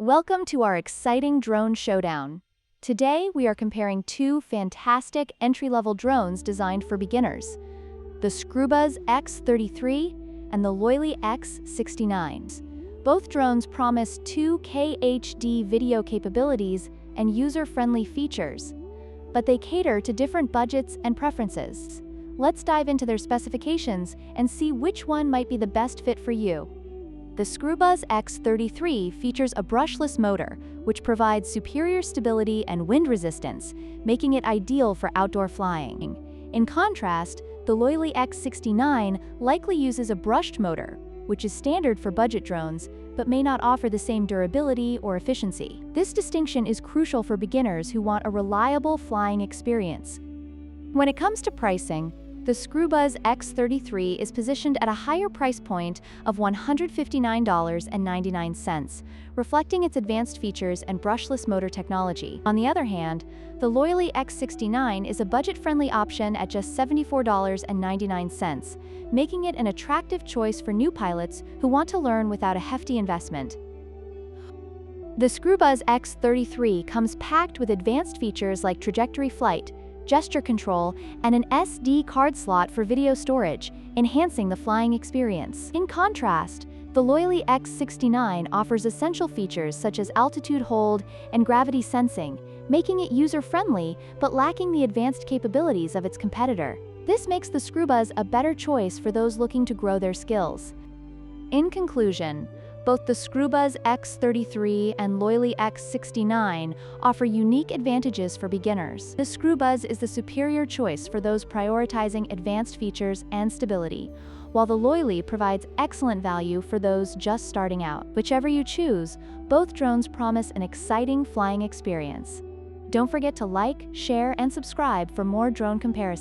Welcome to our exciting drone showdown. Today, we are comparing two fantastic entry-level drones designed for beginners, the Screwbuzz X33 and the Loily X69. Both drones promise 2K HD video capabilities and user-friendly features, but they cater to different budgets and preferences. Let's dive into their specifications and see which one might be the best fit for you. The Screwbuzz X33 features a brushless motor, which provides superior stability and wind resistance, making it ideal for outdoor flying. In contrast, the Loily X69 likely uses a brushed motor, which is standard for budget drones, but may not offer the same durability or efficiency. This distinction is crucial for beginners who want a reliable flying experience. When it comes to pricing, the Screwbuzz X33 is positioned at a higher price point of $159.99, reflecting its advanced features and brushless motor technology. On the other hand, the Loily X69 is a budget-friendly option at just $74.99, making it an attractive choice for new pilots who want to learn without a hefty investment. The Screwbuzz X33 comes packed with advanced features like trajectory flight, gesture control, and an SD card slot for video storage, enhancing the flying experience. In contrast, the Loily X69 offers essential features such as altitude hold and gravity sensing, making it user-friendly but lacking the advanced capabilities of its competitor. This makes the Screwbuzz a better choice for those looking to grow their skills. In conclusion, both the Screwbuzz X33 and Loily X69 offer unique advantages for beginners. The Screwbuzz is the superior choice for those prioritizing advanced features and stability, while the Loily provides excellent value for those just starting out. Whichever you choose, both drones promise an exciting flying experience. Don't forget to like, share, and subscribe for more drone comparisons.